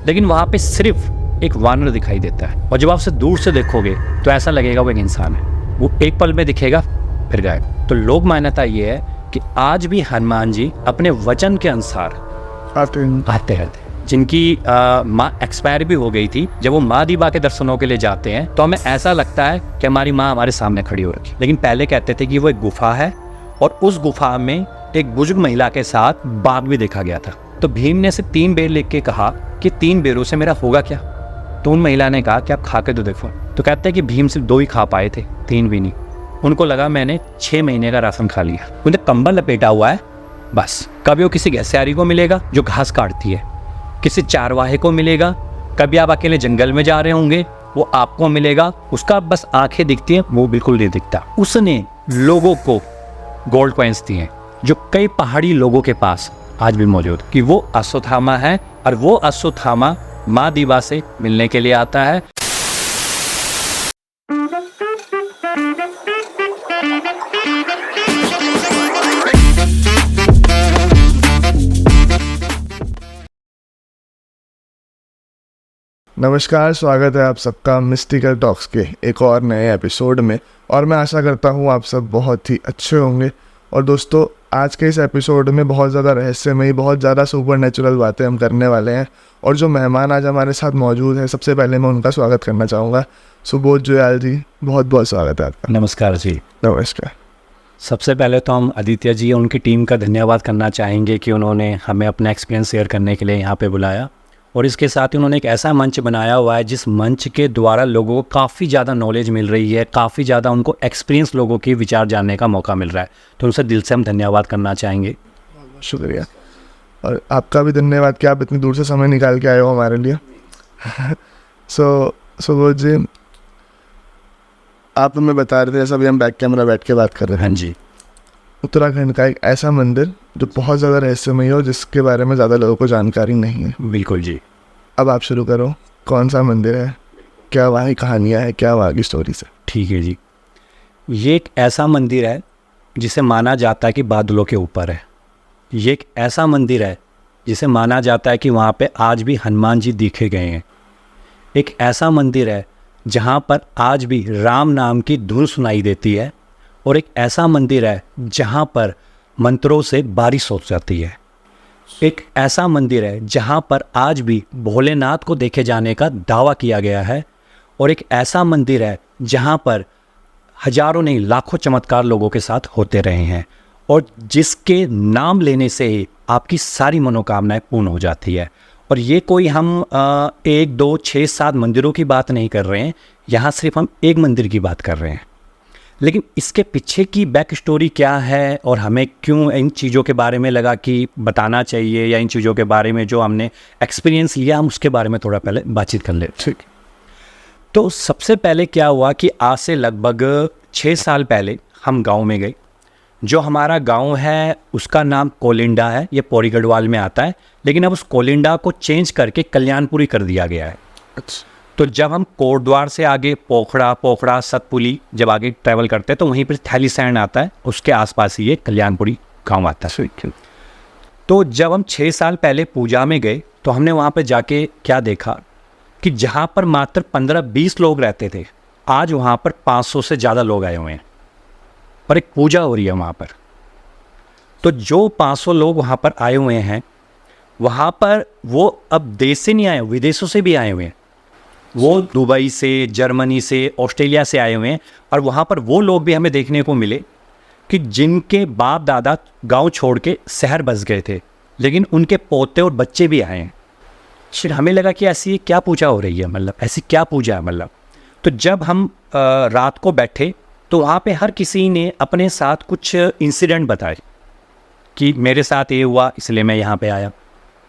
लेकिन वहाँ पे सिर्फ एक वानर दिखाई देता है, और जब आप उसे दूर से देखोगे तो ऐसा लगेगा वो एक इंसान है। वो एक पल में दिखेगा फिर गायब। तो लोक मान्यता ये है कि आज भी हनुमान जी अपने वचन के अनुसार आते रहते। जिनकी माँ एक्सपायर भी हो गई थी, जब वो माँ दीबा के दर्शनों के लिए जाते हैं तो हमें ऐसा लगता है कि हमारी माँ हमारे सामने खड़ी हो रखी। लेकिन पहले कहते थे कि वो एक गुफा है, और उस गुफा में एक बुजुर्ग महिला के साथ बाघ भी देखा गया था। तो भीम ने से 3 बेर लिख के कहा कि 3 बेरों से मेरा होगा क्या। तो उन महिला ने कहा कि आप खा के तो देखो। तो कहते हैं कि भीम सिर्फ 2 ही खा पाए थे, 3 भी नहीं। उनको लगा मैंने 6 महीने का राशन खा लिया। उन्हें कंबल लपेटा हुआ है बस। कभी वो किसी घसियारी को मिलेगा जो घास काटती है, किसी चारवाहे को मिलेगा, कभी आप अकेले जंगल में जा रहे होंगे वो आपको मिलेगा, उसका बस आंखें दिखती हैं, वो बिल्कुल नहीं दिखता। उसने लोगों को गोल्ड कॉइन्स दिए हैं जो कई पहाड़ी लोगों के पास आज भी मौजूद, कि वो अश्वत्थामा है, और वो अश्वत्थामा माँ दीबा से मिलने के लिए आता है। नमस्कार, स्वागत है आप सबका मिस्टिकल टॉक्स के एक और नए एपिसोड में। और मैं आशा करता हूँ आप सब बहुत ही अच्छे होंगे। और दोस्तों, आज के इस एपिसोड में बहुत ज़्यादा रहस्यमयी, बहुत ज़्यादा सुपर नेचुरल बातें हम करने वाले हैं। और जो मेहमान आज हमारे साथ मौजूद हैं, सबसे पहले मैं उनका स्वागत करना चाहूँगा। सुबोध जुयाल जी, बहुत बहुत स्वागत है आपका। नमस्कार जी। नमस्कार। सबसे पहले तो हम आदित्य जी और उनकी टीम का धन्यवाद करना चाहेंगे कि उन्होंने हमें अपना एक्सपीरियंस शेयर करने के लिए यहाँ पे बुलाया, और इसके साथ ही उन्होंने एक ऐसा मंच बनाया हुआ है जिस मंच के द्वारा लोगों को काफ़ी ज़्यादा नॉलेज मिल रही है, काफ़ी ज़्यादा उनको एक्सपीरियंस लोगों के विचार जानने का मौका मिल रहा है। तो उनसे दिल से हम धन्यवाद करना चाहेंगे। शुक्रिया। और आपका भी धन्यवाद कि आप इतनी दूर से समय निकाल के आए हो हमारे लिए। सुबोध जी, आप हमें बता रहे थे, जैसा भी हम बैक कैमरा बैठ के बात कर रहे हैं। हाँ जी। उत्तराखंड का एक ऐसा मंदिर जो बहुत ज़्यादा रहस्यमय हो, जिसके बारे में ज़्यादा लोगों को जानकारी नहीं है। बिल्कुल जी। अब आप शुरू करो, कौन सा मंदिर है, क्या वहाँ की कहानियाँ हैं, क्या वहाँ की स्टोरीज है? ठीक है जी। ये एक ऐसा मंदिर है जिसे माना जाता है कि बादलों के ऊपर है। ये एक ऐसा मंदिर है जिसे माना जाता है कि वहाँ पे आज भी हनुमान जी दिखे गए हैं। एक ऐसा मंदिर है जहाँ पर आज भी राम नाम की धुन सुनाई देती है, और एक ऐसा मंदिर है जहाँ पर मंत्रों से बारिश हो जाती है। एक ऐसा मंदिर है जहाँ पर आज भी भोलेनाथ को देखे जाने का दावा किया गया है, और एक ऐसा मंदिर है जहाँ पर हजारों नहीं लाखों चमत्कार लोगों के साथ होते रहे हैं, और जिसके नाम लेने से ही आपकी सारी मनोकामनाएं पूर्ण हो जाती है। और ये कोई हम 1, 2, 6, 7 मंदिरों की बात नहीं कर रहे हैं, यहाँ सिर्फ हम एक मंदिर की बात कर रहे हैं। लेकिन इसके पीछे की बैक स्टोरी क्या है, और हमें क्यों इन चीज़ों के बारे में लगा कि बताना चाहिए, या इन चीज़ों के बारे में जो हमने एक्सपीरियंस लिया, हम उसके बारे में थोड़ा पहले बातचीत कर ले। ठीक। तो सबसे पहले क्या हुआ कि आज से लगभग 6 साल पहले हम गांव में गए। जो हमारा गांव है उसका नाम कोलिंडा है, ये पौड़ी गढ़वाल में आता है, लेकिन अब उस कोलिंडा को चेंज करके कल्याणपुरी कर दिया गया है। अच्छा। तो जब हम कोटद्वार से आगे पोखड़ा सतपुली जब आगे ट्रैवल करते हैं तो वहीं पर थैलीसैंड आता है, उसके आसपास ही ये कल्याणपुरी गांव आता है। तो जब हम 6 साल पहले पूजा में गए तो हमने वहाँ पर जाके क्या देखा कि जहाँ पर मात्र 15-20 लोग रहते थे, आज वहाँ पर 500 से ज़्यादा लोग आए हुए हैं, और एक पूजा हो रही है वहाँ पर। तो जो 500 लोग वहाँ पर आए हुए हैं, वहाँ पर वो अब देश से नहीं आए, विदेशों से भी आए हुए हैं। वो दुबई से, जर्मनी से, ऑस्ट्रेलिया से आए हुए हैं। और वहाँ पर वो लोग भी हमें देखने को मिले कि जिनके बाप दादा गांव छोड़ के शहर बस गए थे, लेकिन उनके पोते और बच्चे भी आए हैं। फिर हमें लगा कि ऐसी क्या पूजा हो रही है, मतलब ऐसी क्या पूजा है मतलब। तो जब हम रात को बैठे तो वहाँ पे हर किसी ने अपने साथ कुछ इंसिडेंट बताए कि मेरे साथ ये हुआ इसलिए मैं यहाँ पे आया,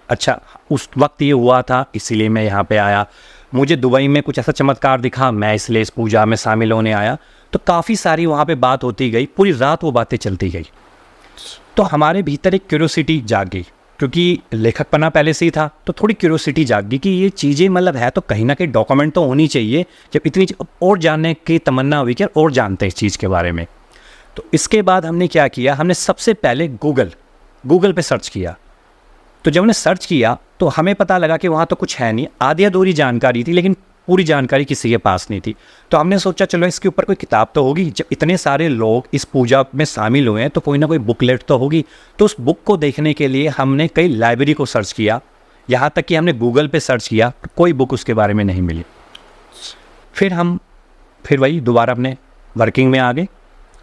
अच्छा उस वक्त ये हुआ था इसीलिए मैं यहाँ पे आया, मुझे दुबई में कुछ ऐसा चमत्कार दिखा, मैं इसलिए इस पूजा में शामिल होने आया। तो काफ़ी सारी वहाँ पे बात होती गई, पूरी रात वो बातें चलती गई। तो हमारे भीतर एक क्यूरियोसिटी जाग गई, क्योंकि लेखकपना पहले से ही था, तो थोड़ी क्यूरियोसिटी जाग गई कि ये चीज़ें मतलब है तो कहीं ना कहीं डॉक्यूमेंट तो होनी चाहिए। जब इतनी और जानने की तमन्ना हुई कि और जानते हैं इस चीज़ के बारे में। तो इसके बाद हमने क्या किया, हमने सबसे पहले गूगल पे सर्च किया तो जब हमने सर्च किया तो हमें पता लगा कि वहाँ तो कुछ है नहीं, आधी अधूरी जानकारी थी, लेकिन पूरी जानकारी किसी के पास नहीं थी। तो हमने सोचा चलो इसके ऊपर कोई किताब तो होगी, जब इतने सारे लोग इस पूजा में शामिल हुए हैं तो कोई ना कोई बुकलेट तो होगी। तो उस बुक को देखने के लिए हमने कई लाइब्रेरी को सर्च किया, यहाँ तक कि हमने गूगल पे सर्च किया, कोई बुक उसके बारे में नहीं मिली। फिर वही दोबारा अपने वर्किंग में आ गए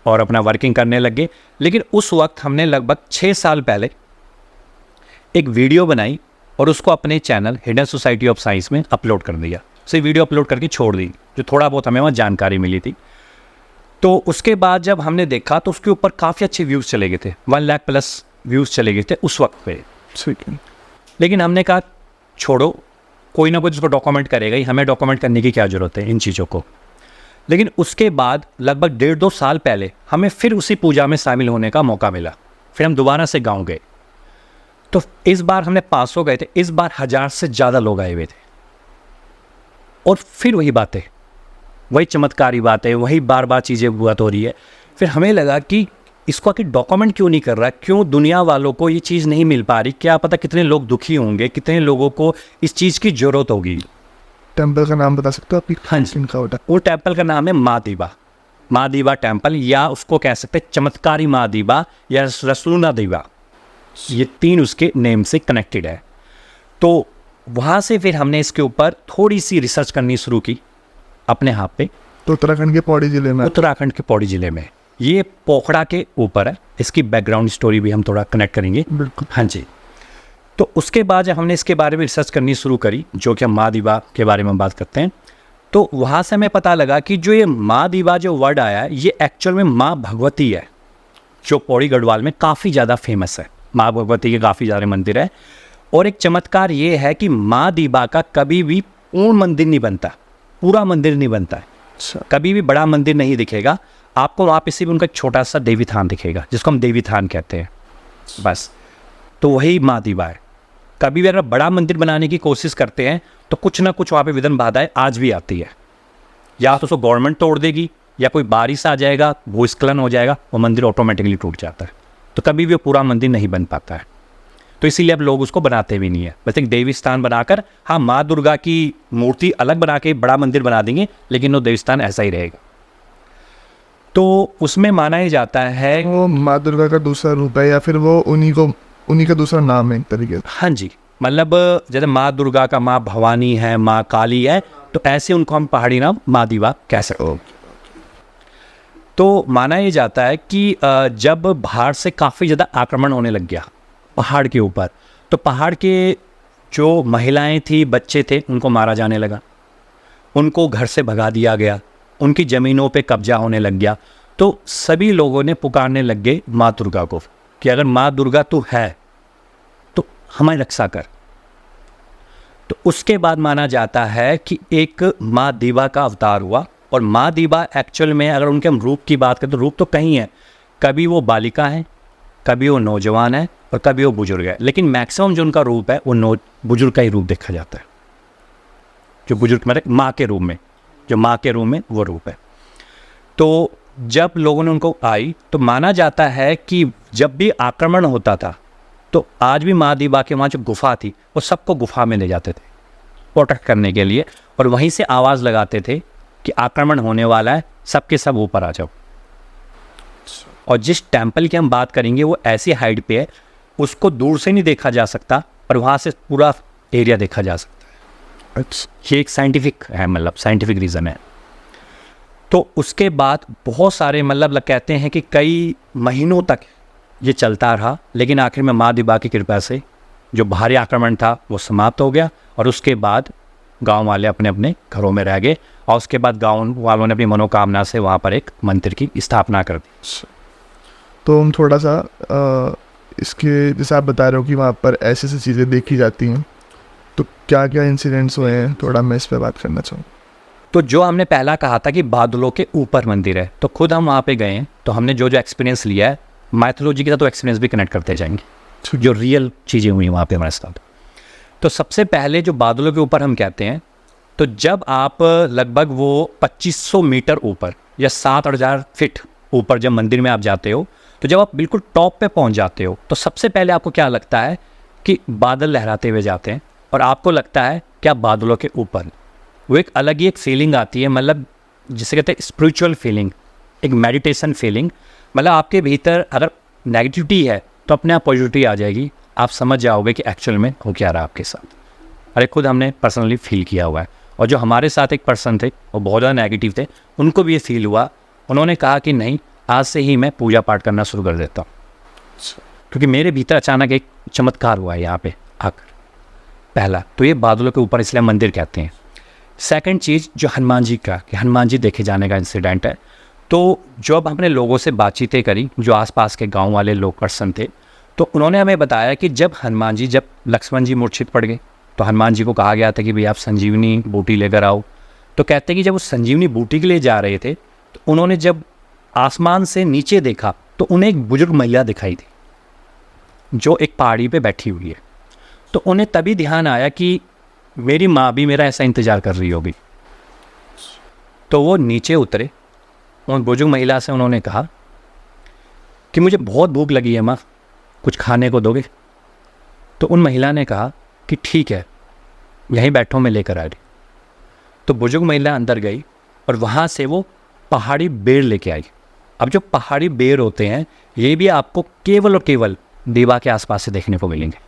और अपना वर्किंग करने लग गए। लेकिन उस वक्त हमने लगभग 6 साल पहले एक वीडियो बनाई और उसको अपने channel hidden society of science में अपलोड कर दिया। उसे वीडियो अपलोड करके छोड़ दी, जो थोड़ा बहुत हमें वहाँ जानकारी मिली थी। तो उसके बाद जब हमने देखा तो उसके ऊपर काफ़ी अच्छे व्यूज़ चले गए थे, 1 लाख प्लस व्यूज़ चले गए थे उस वक्त पे। लेकिन हमने कहा छोड़ो, कोई ना कोई उसको डॉक्यूमेंट करेगा ही, हमें डॉक्यूमेंट करने की क्या ज़रूरत है इन चीज़ों को। लेकिन उसके बाद लगभग 1.5-2 साल पहले हमें फिर उसी पूजा में शामिल होने का मौका मिला। फिर हम दोबारा से गांव गए, तो इस बार हमने 500 गए थे, इस बार 1000 से ज़्यादा लोग आए हुए थे। और फिर वही बातें, वही चमत्कारी बातें, वही बार बार चीज़ें बात हो रही है। फिर हमें लगा कि इसको आखिर डॉक्यूमेंट क्यों नहीं कर रहा, क्यों दुनिया वालों को ये चीज़ नहीं मिल पा रही, क्या पता कितने लोग दुखी होंगे, कितने लोगों को इस चीज़ की ज़रूरत होगी। टेम्पल का नाम बता सकते हो आपकी? हाँ जी, इनका होता वो टेम्पल का नाम है माँ दीवा, माँ दीवा टेम्पल, या उसको कह सकते हैं चमत्कारी माँ दीवा या रसलूना दीवा, ये 3 उसके नेम से कनेक्टेड है। तो वहाँ से फिर हमने इसके ऊपर थोड़ी सी रिसर्च करनी शुरू की अपने हाथ पे। तो उत्तराखंड के पौड़ी ज़िले में? उत्तराखंड के पौड़ी ज़िले में, ये पोखड़ा के ऊपर है। इसकी बैकग्राउंड स्टोरी भी हम थोड़ा कनेक्ट करेंगे। बिल्कुल। हाँ जी। तो उसके बाद जब हमने इसके बारे में रिसर्च करनी शुरू करी, जो कि हम माँ दीवा के बारे में हम बात करते हैं, तो वहाँ से हमें पता लगा कि जो ये माँ दीवा जो वर्ड आया है, ये एक्चुअल में माँ भगवती है, जो पौड़ी गढ़वाल में काफ़ी ज़्यादा फेमस है। माँ भगवती के काफ़ी सारे मंदिर है। और एक चमत्कार ये है कि माँ दीवा का कभी भी पूर्ण मंदिर नहीं बनता, पूरा मंदिर नहीं बनता है। कभी भी बड़ा मंदिर नहीं दिखेगा आपको, वहाँ पे सिर्फ उनका छोटा सा देवी थान दिखेगा, जिसको हम देवी थान कहते हैं, बस। तो वही माँ दीवा है। कभी भी अगर बड़ा मंदिर बनाने की कोशिश करते हैं तो कुछ ना कुछ वहाँ पे विघ्न बाधाएं आज भी आती है। या तो उसको गवर्नमेंट तोड़ देगी, या कोई बारिश आ जाएगा, भूस्खलन हो जाएगा, वो मंदिर ऑटोमेटिकली टूट जाता है। तो कभी भी वो पूरा मंदिर नहीं बन पाता है। तो इसीलिए अब लोग उसको बनाते भी नहीं है। बस एक देवी स्थान बनाकर, हाँ, माँ दुर्गा की मूर्ति अलग बना के बड़ा मंदिर बना देंगे, लेकिन वो देवी स्थान ऐसा ही रहेगा। तो उसमें माना ही जाता है वो माँ दुर्गा का दूसरा रूप है, या फिर वो उन्हीं का दूसरा नाम है एक तरीके से? हाँ जी, मतलब जैसे माँ दुर्गा का माँ भवानी है, माँ काली है, तो ऐसे उनको हम पहाड़ी नाम माँ दीवा कह सकते हैं। तो माना ये जाता है कि जब बाहर से काफ़ी ज़्यादा आक्रमण होने लग गया पहाड़ के ऊपर, तो पहाड़ के जो महिलाएं थी, बच्चे थे, उनको मारा जाने लगा, उनको घर से भगा दिया गया, उनकी ज़मीनों पे कब्जा होने लग गया। तो सभी लोगों ने पुकारने लग गए माँ दुर्गा को कि अगर माँ दुर्गा तू है तो हमारी रक्षा कर। तो उसके बाद माना जाता है कि एक माँ दीवा का अवतार हुआ। और माँ दीवा एक्चुअल में अगर उनके हम रूप की बात करें तो रूप तो कहीं है, कभी वो बालिका है, कभी वो नौजवान है, और कभी वो बुजुर्ग है। लेकिन मैक्सिमम जो उनका रूप है वो बुजुर्ग का ही रूप देखा जाता है, जो बुजुर्ग मतलब माँ के रूप में, जो माँ के रूप में वो रूप है। तो जब लोगों ने उनको आई तो माना जाता है कि जब भी आक्रमण होता था तो आज भी माँ दीवा के वहाँ जो गुफा थी वो सबको गुफा में ले जाते थे प्रोटेक्ट करने के लिए, और वहीं से आवाज़ लगाते थे कि आक्रमण होने वाला है, सबके सब ऊपर आ जाओ। और जिस टेम्पल की हम बात करेंगे वो ऐसी हाइट पे है, उसको दूर से नहीं देखा जा सकता, पर वहाँ से पूरा एरिया देखा जा सकता है। अच्छा, ये एक साइंटिफिक है, मतलब साइंटिफिक रीज़न है। तो उसके बाद बहुत सारे मतलब कहते हैं कि कई महीनों तक ये चलता रहा, लेकिन आखिर में माँ दीवा की कृपा से जो भारी आक्रमण था वो समाप्त हो गया। और उसके बाद गांव वाले अपने अपने घरों में रह गए, और उसके बाद गांव वालों ने अपनी मनोकामना से वहाँ पर एक मंदिर की स्थापना कर दी। तो हम थोड़ा सा इसके, जैसे आप बता रहे हो कि वहाँ पर ऐसी ऐसी चीज़ें देखी जाती हैं, तो क्या क्या इंसिडेंट्स हुए हैं, थोड़ा मैं इस पर बात करना चाहूँ। तो जो हमने पहला कहा था कि बादलों के ऊपर मंदिर है, तो खुद हम वहाँ पे गए हैं, तो हमने जो जो एक्सपीरियंस लिया है माइथोलॉजी के साथ, तो एक्सपीरियंस भी कनेक्ट करते जाएंगे, जो रियल चीज़ें हुई वहाँ पे हमारे साथ। तो सबसे पहले जो बादलों के ऊपर हम कहते हैं, तो जब आप लगभग वो 2500 मीटर ऊपर या 7,000 फीट ऊपर जब मंदिर में आप जाते हो, तो जब आप बिल्कुल टॉप पे पहुँच जाते हो तो सबसे पहले आपको क्या लगता है कि बादल लहराते हुए जाते हैं और आपको लगता है कि आप बादलों के ऊपर। वो एक अलग ही एक फीलिंग आती है, मतलब जिसे कहते हैं स्पिरिचुअल फीलिंग, एक मेडिटेशन फीलिंग। मतलब आपके भीतर अगर नेगेटिविटी है तो अपने आप पॉजिटिविटी आ जाएगी, आप समझ जाओगे कि एक्चुअल में हो क्या रहा आपके साथ। अरे खुद हमने पर्सनली फील किया हुआ है। और जो हमारे साथ एक पर्सन थे वो बहुत ज़्यादा नेगेटिव थे, उनको भी ये फील हुआ। उन्होंने कहा कि नहीं, आज से ही मैं पूजा पाठ करना शुरू कर देता हूँ, क्योंकि मेरे भीतर अचानक एक चमत्कार हुआ है यहाँ पे आकर। पहला तो ये बादलों के ऊपर इसलिए मंदिर कहते हैं। सेकंड चीज़ जो हनुमान जी का, कि हनुमान जी देखे जाने का इंसिडेंट है। तो जब हमने लोगों से बातचीतें करी, जो आसपास के गांव वाले लोग पर्सन थे, तो उन्होंने हमें बताया कि जब लक्ष्मण जी मूर्छित पड़ गए तो हनुमान जी को कहा गया था कि भाई आप संजीवनी बूटी लेकर आओ। तो कहते हैं कि जब वो संजीवनी बूटी के लिए जा रहे थे तो उन्होंने जब आसमान से नीचे देखा तो उन्हें एक बुजुर्ग महिला दिखाई दी जो एक पहाड़ी पे बैठी हुई है। तो उन्हें तभी ध्यान आया कि मेरी माँ भी मेरा ऐसा इंतज़ार कर रही होगी। तो वो नीचे उतरे, उन बुजुर्ग महिला से उन्होंने कहा कि मुझे बहुत भूख लगी है माँ, कुछ खाने को दोगे? तो उन महिला ने कहा कि ठीक है, यहीं बैठो, मैं लेकर आ रही। तो बुजुर्ग महिला अंदर गई और वहाँ से वो पहाड़ी बेर लेके आई। अब जो पहाड़ी बेर होते हैं ये भी आपको केवल और केवल दीवा के आसपास से देखने को मिलेंगे।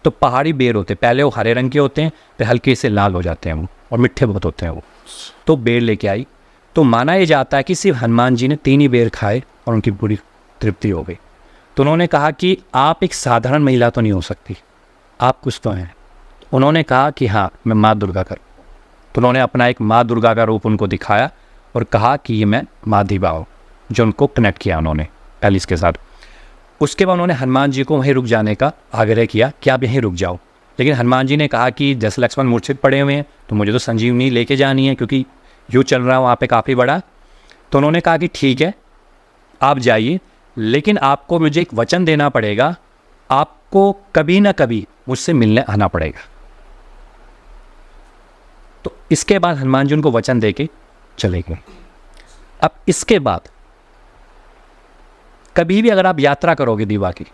तो पहाड़ी बेर होते, पहले वो हरे रंग के होते हैं, फिर हल्के से लाल हो जाते हैं वो, और मिठ्ठे बहुत होते हैं वो। तो बेर लेके आई। तो माना ये जाता है कि सिर्फ हनुमान जी ने 3 ही बेर खाए और उनकी पूरी तृप्ति हो गई। तो उन्होंने कहा कि आप एक साधारण महिला तो नहीं हो सकती, आप कुछ तो हैं। उन्होंने कहा कि हाँ, मैं माँ दुर्गा का। तो उन्होंने अपना एक माँ दुर्गा का रूप उनको दिखाया और कहा कि ये मैं माँ दीवा हूँ, जो उनको कनेक्ट किया उन्होंने एलिस के साथ। उसके बाद उन्होंने हनुमान जी को वहीं रुक जाने का आग्रह किया कि आप यहीं रुक जाओ। लेकिन हनुमान जी ने कहा कि जैसे लक्ष्मण मूर्छित पड़े हुए हैं तो मुझे तो संजीवनी लेके जानी है, क्योंकि यूँ चल रहा है वहाँ पे काफ़ी बड़ा। तो उन्होंने कहा कि ठीक है, आप जाइए, लेकिन आपको मुझे एक वचन देना पड़ेगा, आपको कभी ना कभी मुझसे मिलने आना पड़ेगा। तो इसके बाद हनुमान जी उनको वचन दे के चले गए। अब इसके बाद कभी भी अगर आप यात्रा करोगे दीवा की,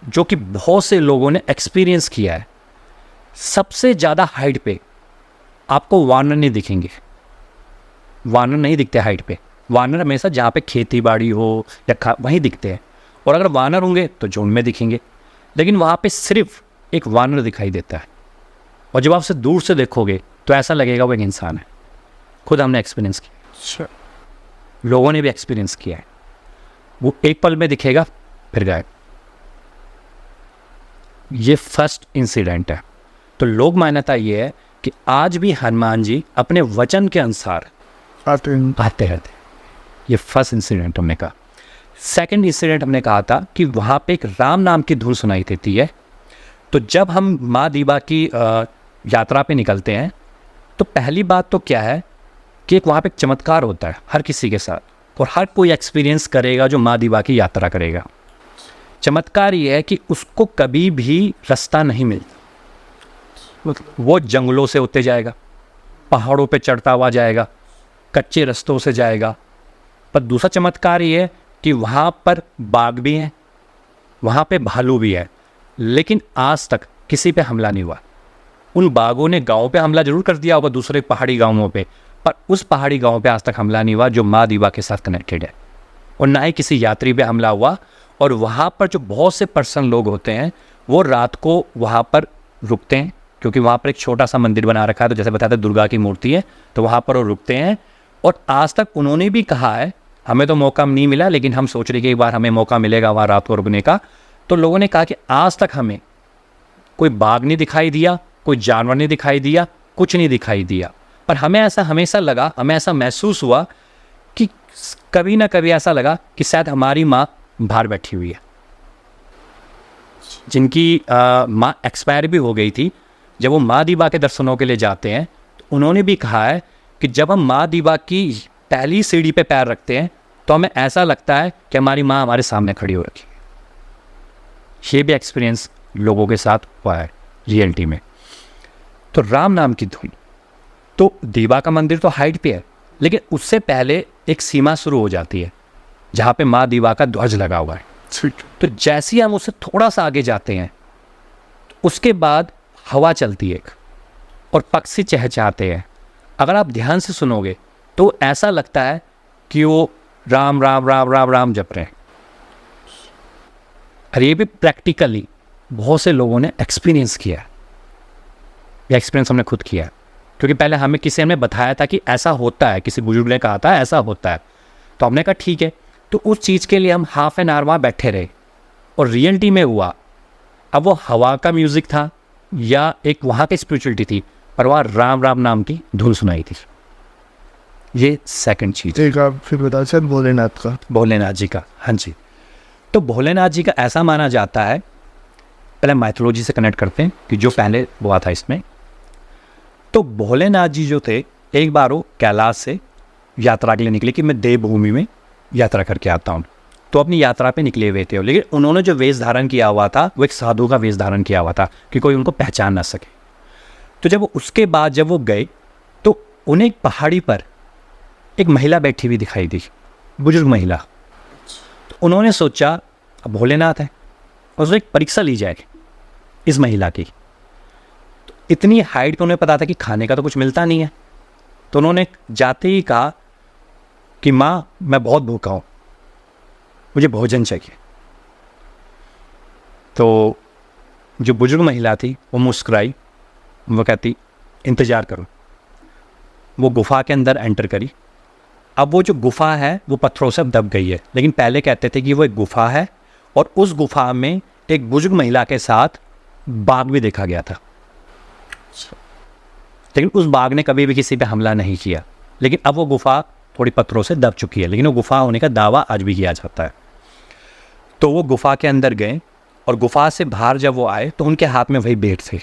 जो कि बहुत से लोगों ने एक्सपीरियंस किया है, सबसे ज़्यादा हाइट पे आपको वानर नहीं दिखेंगे। वानर नहीं दिखते हाइट पे। वानर हमेशा जहाँ पे खेती बाड़ी हो या वहीं दिखते हैं, और अगर वानर होंगे तो झुंड में दिखेंगे। लेकिन वहाँ पे सिर्फ एक वानर दिखाई देता है, और जब आप उसे दूर से देखोगे तो ऐसा लगेगा वो एक इंसान है। खुद हमने एक्सपीरियंस किया, लोगों ने भी एक्सपीरियंस किया है। वो एक पल में दिखेगा फिर गायब। ये फर्स्ट इंसिडेंट है। तो लोक मान्यता ये है कि आज भी हनुमान जी अपने वचन के अनुसार आते रहते। ये फर्स्ट इंसिडेंट हमने कहा। सेकंड इंसिडेंट हमने कहा था कि वहाँ पे एक राम नाम की धुन सुनाई देती है। तो जब हम माँ दीवा की यात्रा पे निकलते हैं तो पहली बात तो क्या है कि एक वहाँ पे एक चमत्कार होता है हर किसी के साथ, और हर कोई एक्सपीरियंस करेगा जो माँ दीवा की यात्रा करेगा। चमत्कार ये है कि उसको कभी भी रास्ता नहीं मिलता। वो जंगलों से होते जाएगा, पहाड़ों पे चढ़ता हुआ जाएगा, कच्चे रास्तों से जाएगा। पर दूसरा चमत्कार ये है कि वहाँ पर बाघ भी हैं, वहाँ पे भालू भी है, लेकिन आज तक किसी पे हमला नहीं हुआ। उन बाघों ने गाँव पे हमला जरूर कर दिया होगा, दूसरे पहाड़ी गाँवों पे, पर उस पहाड़ी गाँव पे आज तक हमला नहीं हुआ जो माँ दीवा के साथ कनेक्टेड है। और ना ही किसी यात्री पे हमला हुआ। और वहाँ पर जो बहुत से पर्सन लोग होते हैं वो रात को वहाँ पर रुकते हैं, क्योंकि वहाँ पर एक छोटा सा मंदिर बना रखा है। तो जैसे बताया था दुर्गा की मूर्ति है, तो वहाँ पर वो रुकते हैं। और आज तक उन्होंने भी कहा है, हमें तो मौका नहीं मिला, लेकिन हम सोच रहे कि एक बार हमें मौका मिलेगा वहाँ रात को रुकने का। तो लोगों ने कहा कि आज तक हमें कोई बाघ नहीं दिखाई दिया, कोई जानवर नहीं दिखाई दिया, कुछ नहीं दिखाई दिया, पर हमें ऐसा हमेशा लगा, हमें ऐसा महसूस हुआ कि कभी ना कभी ऐसा लगा कि शायद हमारी माँ बाहर बैठी हुई है, जिनकी माँ एक्सपायर भी हो गई थी। जब वो माँ दीवा के दर्शनों के लिए जाते हैं तो उन्होंने भी कहा है कि जब हम माँ दीवा की पहली सीढ़ी पे पैर रखते हैं तो हमें ऐसा लगता है कि हमारी माँ हमारे सामने खड़ी हो रखी है। ये भी एक्सपीरियंस लोगों के साथ हुआ है रियलिटी में। तो राम नाम की धुन, तो दीवा का मंदिर तो हाइट पे है, लेकिन उससे पहले एक सीमा शुरू हो जाती है जहाँ पे माँ दीवा का ध्वज लगा हुआ है। तो जैसे ही हम उससे थोड़ा सा आगे जाते हैं उसके बाद हवा चलती है एक, और पक्षी चहचहाते हैं। अगर आप ध्यान से सुनोगे तो ऐसा लगता है कि वो राम राम राम राम राम जप रहे हैं। और ये भी प्रैक्टिकली बहुत से लोगों ने एक्सपीरियंस किया है। ये एक्सपीरियंस हमने खुद किया है, क्योंकि पहले हमें किसी ने बताया था कि ऐसा होता है, किसी बुजुर्ग ने कहा था ऐसा होता है, तो हमने कहा ठीक है। तो उस चीज़ के लिए हम हाफ एन आवर वहाँ बैठे रहे और रियलिटी में हुआ। अब वो हवा का म्यूज़िक था या एक वहाँ की स्पिरिचुअलिटी थी, पर वहाँ राम राम नाम की धुन सुनाई थी। ये सेकंड चीज़। एक आप फिर बता शायद भोलेनाथ का। भोलेनाथ जी का, हाँ जी। तो भोलेनाथ जी का ऐसा माना जाता है, पहले माइथोलॉजी से कनेक्ट करते हैं कि जो पहले हुआ था इसमें। तो भोलेनाथ जी जो थे, एक बार वो कैलाश से यात्रा के लिए निकले कि मैं देवभूमि में यात्रा करके आता हूँ। तो अपनी यात्रा पे निकले हुए थे, लेकिन उन्होंने जो वेश धारण किया हुआ था वो एक साधु का वेश धारण किया हुआ था कि कोई उनको पहचान ना सके। तो जब उसके बाद जब वो गए तो उन्हें एक पहाड़ी पर एक महिला बैठी हुई दिखाई दी, बुजुर्ग महिला। तो उन्होंने सोचा अब भोलेनाथ है, उसको एक परीक्षा ली जाए इस महिला की। तो इतनी हाइट पे उन्हें पता था कि खाने का तो कुछ मिलता नहीं है, तो उन्होंने जाते ही कहा कि माँ मैं बहुत भूखा हूँ, मुझे भोजन चाहिए। तो जो बुजुर्ग महिला थी वो मुस्कुराई, वो कहती इंतज़ार करो। वो गुफा के अंदर एंटर करी। अब वो जो गुफा है वो पत्थरों से दब गई है, लेकिन पहले कहते थे कि वो एक गुफा है, और उस गुफा में एक बुजुर्ग महिला के साथ बाघ भी देखा गया था। लेकिन उस बाघ ने कभी भी किसी पे हमला नहीं किया। लेकिन अब वो गुफा थोड़ी पत्थरों से दब चुकी है, लेकिन वो गुफा होने का दावा आज भी किया जाता है। तो वो गुफा के अंदर गए, और गुफा से बाहर जब वो आए तो उनके हाथ में वही बेर थे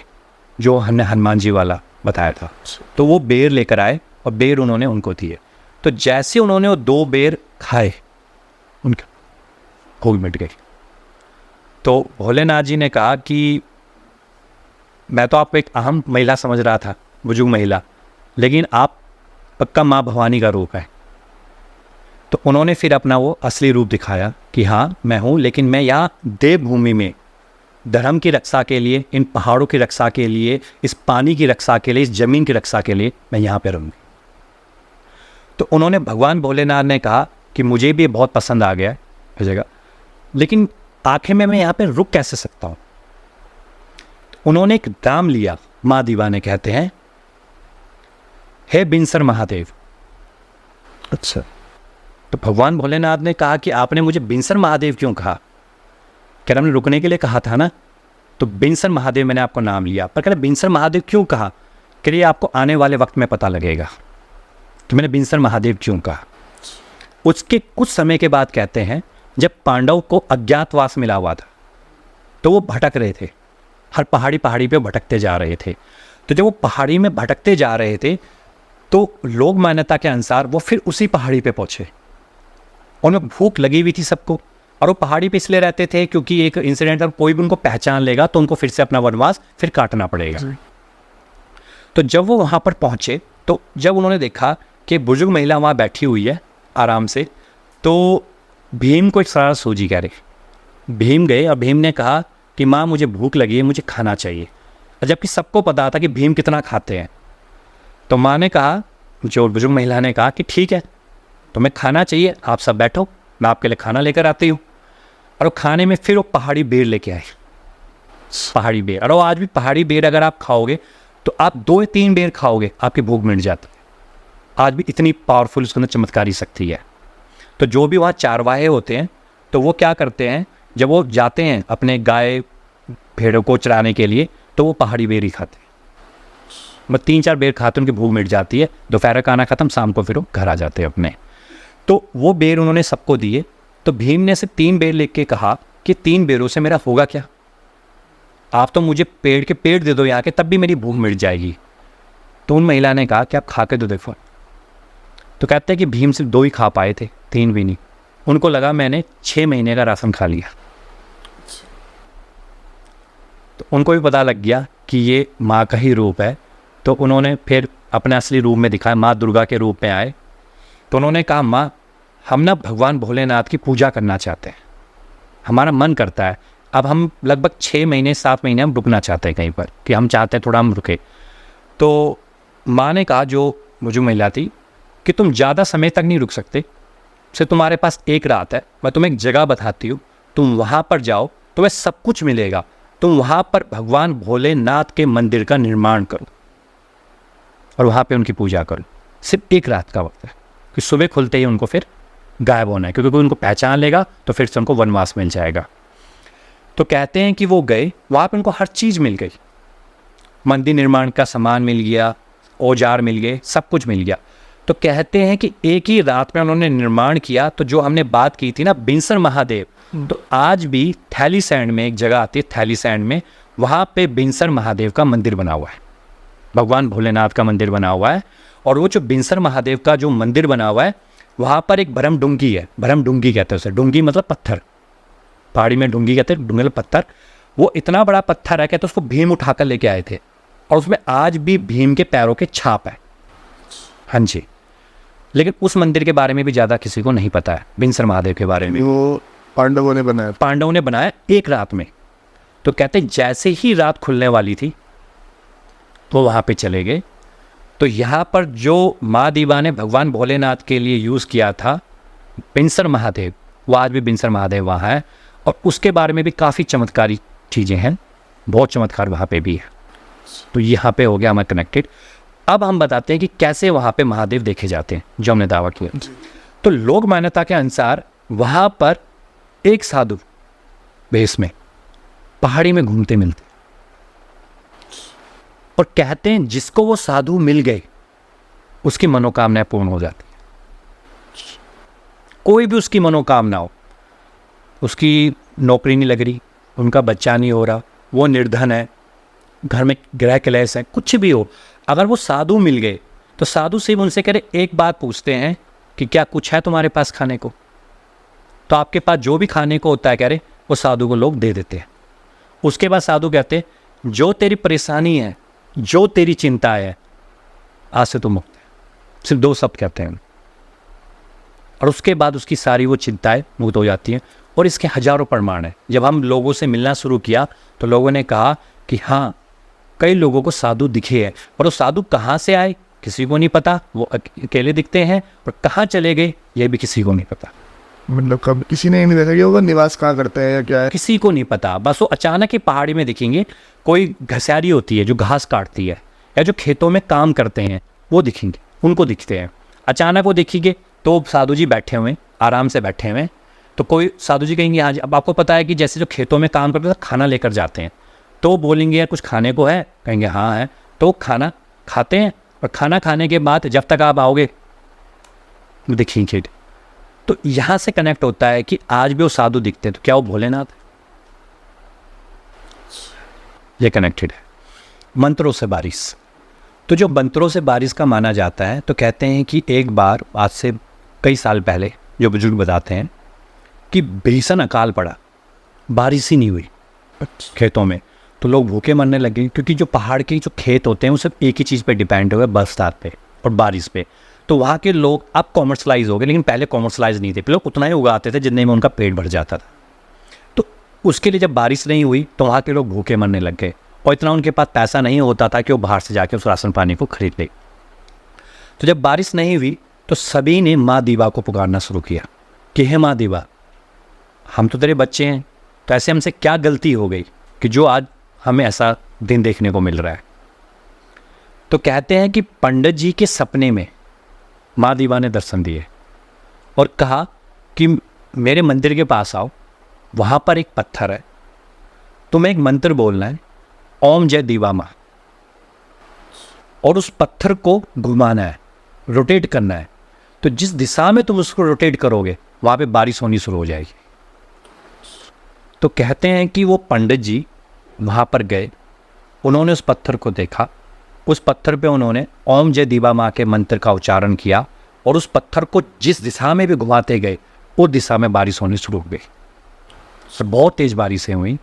जो हमने हनुमान जी वाला बताया था। तो वो बेर लेकर आए और बेर उन्होंने उनको दिए। तो जैसे उन्होंने वो 2 बेर खाए, उनकी भूख मिट गई। तो भोलेनाथ जी ने कहा कि मैं तो आपको एक अहम महिला समझ रहा था, बुजुर्ग महिला, लेकिन आप पक्का माँ भवानी का रूप है। तो उन्होंने फिर अपना वो असली रूप दिखाया कि हाँ मैं हूँ, लेकिन मैं यहाँ देवभूमि में धर्म की रक्षा के लिए, इन पहाड़ों की रक्षा के लिए, इस पानी की रक्षा के लिए, इस ज़मीन की रक्षा के लिए मैं यहाँ पे रहूँगी। तो उन्होंने भगवान भोलेनाथ ने कहा कि मुझे भी बहुत पसंद आ गया है हर जगह, लेकिन आखिर में मैं यहाँ पे रुक कैसे सकता हूँ। तो उन्होंने एक नाम लिया, माँ दीवाने कहते हैं, हे बिनसर महादेव। अच्छा। तो भगवान भोलेनाथ ने कहा कि आपने मुझे बिनसर महादेव क्यों कहा? कह रहा हमने रुकने के लिए कहा था ना, तो बिनसर महादेव मैंने आपको नाम लिया। पर कह रहे बिनसर महादेव क्यों कहा? कह रही आपको आने वाले वक्त में पता लगेगा। तो मैंने बिनसर महादेव क्यों कहा? उसके कुछ समय के बाद कहते हैं जब पांडव को अज्ञातवास मिला हुआ था, तो वो भटक रहे थे, हर पहाड़ी पे भटकते जा रहे थे। तो जब वो पहाड़ी में भटकते जा रहे थे तो लोक मान्यता के अनुसार वो फिर उसी पहाड़ी पे पहुँचे। उनमें भूख लगी हुई थी सबको, और वो पहाड़ी पे इसलिए रहते थे क्योंकि एक इंसिडेंट, कोई भी उनको पहचान लेगा तो उनको फिर से अपना वनवास फिर काटना पड़ेगा। तो जब वो वहाँ पर पहुँचे, तो जब उन्होंने देखा कि बुजुर्ग महिला वहाँ बैठी हुई है आराम से, तो भीम को एक सारा सूझी। कह रहे भीम गए और भीम ने कहा कि माँ मुझे भूख लगी है, मुझे खाना चाहिए। जबकि सबको पता था कि भीम कितना खाते हैं। तो माँ ने कहा, जो बुजुर्ग महिला ने कहा कि ठीक है, तुम्हें खाना चाहिए, आप सब बैठो, मैं आपके लिए खाना लेकर आती हूँ। और वो खाने में फिर वो पहाड़ी बेर लेके आए, पहाड़ी बेर। और वो आज भी पहाड़ी बेर अगर आप खाओगे तो आप 2 या 3 बेर खाओगे, आपकी भूख मिट जाती है। आज भी इतनी पावरफुल उसके अंदर चमत्कारी शक्ति है। तो जो भी वहाँ चारवाहे होते हैं, तो वो क्या करते हैं, जब वो जाते हैं अपने गाय भेड़ों को चराने के लिए, तो वो पहाड़ी बेर ही खाते हैं। मतलब 3-4 बेर खाते उनकी भूख मिट जाती है। दोपहर का खाना खत्म, शाम को फिर वो घर आ जाते हैं अपने। तो वो बेर उन्होंने सबको दिए। तो भीम ने सिर्फ 3 बेर लेके कहा कि 3 बेरों से मेरा होगा क्या? आप तो मुझे पेड़ के पेड़ दे दो यहाँ के, तब भी मेरी भूख मिट जाएगी। तो उन महिला ने कहा कि आप खा के दो देखो। तो कहते हैं कि भीम सिर्फ 2 ही खा पाए थे, 3 भी नहीं। उनको लगा मैंने 6 महीने का राशन खा लिया। तो उनको भी पता लग गया कि ये माँ का ही रूप है। तो उन्होंने फिर अपने असली रूप में दिखाया, माँ दुर्गा के रूप में आए। तो उन्होंने कहा माँ हम ना भगवान भोलेनाथ की पूजा करना चाहते हैं, हमारा मन करता है अब हम लगभग 6 महीने 7 महीने हम रुकना चाहते हैं कहीं पर, कि हम चाहते हैं थोड़ा हम रुके। तो माँ ने कहा, जो महिला थी, कि तुम ज़्यादा समय तक नहीं रुक सकते, से तुम्हारे पास एक रात है, मैं तुम्हें एक जगह बताती हूँ, तुम वहाँ पर जाओ, तुम्हें सब कुछ मिलेगा, तुम वहाँ पर भगवान भोलेनाथ के मंदिर का निर्माण करो और वहाँ पे उनकी पूजा करो। सिर्फ एक रात का वक्त है, कि सुबह खुलते ही उनको फिर गायब होना है, क्योंकि कोई उनको पहचान लेगा तो फिर से उनको वनवास मिल जाएगा। तो कहते हैं कि वो गए, वहाँ पर उनको हर चीज़ मिल गई, मंदिर निर्माण का सामान मिल गया, औजार मिल गए, सब कुछ मिल गया। तो कहते हैं कि एक ही रात में उन्होंने निर्माण किया। तो जो हमने बात की थी ना बिनसर महादेव, तो आज भी थैलीसैंड में एक जगह आती है, थैलीसैंड में, वहाँ पे बिनसर महादेव का मंदिर बना हुआ है, भगवान भोलेनाथ का मंदिर बना हुआ है। और वो जो बिनसर महादेव का जो मंदिर बना हुआ है, वहाँ पर एक भरम डुंगी है, भरम डुंगी कहते हैं उसे, डुंगी मतलब पत्थर, पहाड़ी में डुंगी कहते हैं, डुंगी मतलब पत्थर। वो इतना बड़ा पत्थर है, कहते हैं उसको भीम उठाकर लेके आए थे, और उसमें आज भी भीम के पैरों के छाप है। हाँ जी। लेकिन उस मंदिर के बारे में भी ज़्यादा किसी को नहीं पता है, बिनसर महादेव के बारे में। वो पांडवों ने बनाया एक रात में। तो कहते जैसे ही रात खुलने वाली थी तो वहाँ पे चले गए। तो यहाँ पर जो माँ दीवा ने भगवान भोलेनाथ के लिए यूज़ किया था बिनसर महादेव, वो आज भी बिनसर महादेव वहाँ है, और उसके बारे में भी काफ़ी चमत्कारी चीज़ें हैं, बहुत चमत्कार वहाँ पे भी है। तो यहाँ पे हो गया हमारा कनेक्टेड। अब हम बताते हैं कि कैसे वहाँ पे महादेव देखे जाते हैं, जो हमने दावा किया। तो लोक मान्यता के अनुसार वहाँ पर एक साधु भेष में पहाड़ी में घूमते मिलते, और कहते हैं जिसको वो साधु मिल गए उसकी मनोकामनाएं पूर्ण हो जाती है। कोई भी उसकी मनोकामना हो, उसकी नौकरी नहीं लग रही, उनका बच्चा नहीं हो रहा, वो निर्धन है, घर में गृह क्लेश है, कुछ भी हो, अगर वो साधु मिल गए तो साधु सिर्फ उनसे कह रहे एक बात पूछते हैं कि क्या कुछ है तुम्हारे पास खाने को। तो आपके पास जो भी खाने को होता है, कह रहे, वो साधु को लोग दे देते हैं। उसके बाद साधु कहते हैं जो तेरी परेशानी है, जो तेरी चिंता है, आज से तू मुक्त है। सिर्फ 2 शब्द कहते हैं, और उसके बाद उसकी सारी वो चिंताएं मुक्त हो जाती हैं। और इसके हजारों प्रमाण हैं। जब हम लोगों से मिलना शुरू किया तो लोगों ने कहा कि हाँ, कई लोगों को साधु दिखे हैं, पर वो साधु कहाँ से आए किसी को नहीं पता, वो अकेले दिखते हैं, और कहाँ चले गए ये भी किसी को नहीं पता। मतलब कब किसी ने नहीं देखा कि वो निवास कहाँ करते हैं या क्या है, किसी को नहीं पता। बस वो अचानक ही पहाड़ी में दिखेंगे, कोई घसियारी होती है जो घास काटती है, या जो खेतों में काम करते हैं वो दिखेंगे, उनको दिखते हैं। अचानक वो दिखेंगे तो साधु जी बैठे हुए, आराम से बैठे हुए, तो कोई साधु जी कहेंगे हाँ जी। अब आपको पता है कि जैसे जो खेतों में काम करते हैं खाना लेकर जाते हैं, तो बोलेंगे यार कुछ खाने को है, कहेंगे हाँ है, तो खाना खाते हैं, और खाना खाने के बाद जब तक आप आओगे दिखेंगे। तो यहाँ से कनेक्ट होता है कि आज भी वो साधु दिखते हैं, तो क्या वो भोलेनाथ है? ये कनेक्टेड है। मंत्रों से बारिश, तो जो मंत्रों से बारिश का माना जाता है, तो कहते हैं कि एक बार आज से कई साल पहले जो बुजुर्ग बताते हैं कि भीषण अकाल पड़ा, बारिश ही नहीं हुई खेतों में, तो लोग भूखे मरने लगे, क्योंकि जो पहाड़ के जो खेत होते हैं वो सब एक ही चीज़ पे डिपेंड हुए, बरसात पे और बारिश पे। तो वहाँ के लोग अब कॉमर्शलाइज हो गए, लेकिन पहले कॉमर्शलाइज नहीं थे, लोग उतना ही उगाते थे जितने में उनका पेट भर जाता था। तो उसके लिए जब बारिश नहीं हुई तो वहाँ के लोग भूखे मरने लग गए, और इतना उनके पास पैसा नहीं होता था कि वो बाहर से जाके उस राशन पानी को खरीद ले। तो जब बारिश नहीं हुई तो सभी ने माँ दीवा को पुकारना शुरू किया कि हे माँ दीवा, हम तो तेरे बच्चे हैं, तो ऐसे हमसे क्या गलती हो गई कि जो आज हमें ऐसा दिन देखने को मिल रहा है। तो कहते हैं कि पंडित जी के सपने में माँ दीवा ने दर्शन दिए और कहा कि मेरे मंदिर के पास आओ, वहाँ पर एक पत्थर है, तुम्हें एक मंत्र बोलना है, ओम जय दीवा माँ, और उस पत्थर को घुमाना है, रोटेट करना है। तो जिस दिशा में तुम उसको रोटेट करोगे वहाँ पे बारिश होनी शुरू हो जाएगी। तो कहते हैं कि वो पंडित जी वहाँ पर गए, उन्होंने उस पत्थर को देखा, उस पत्थर पे उन्होंने ओम जय दीवा माँ के मंत्र का उच्चारण किया, और उस पत्थर को जिस दिशा में भी घुमाते गए उस दिशा में बारिश होनी शुरू हो गई। तो बहुत तेज़ बारिशें हुई,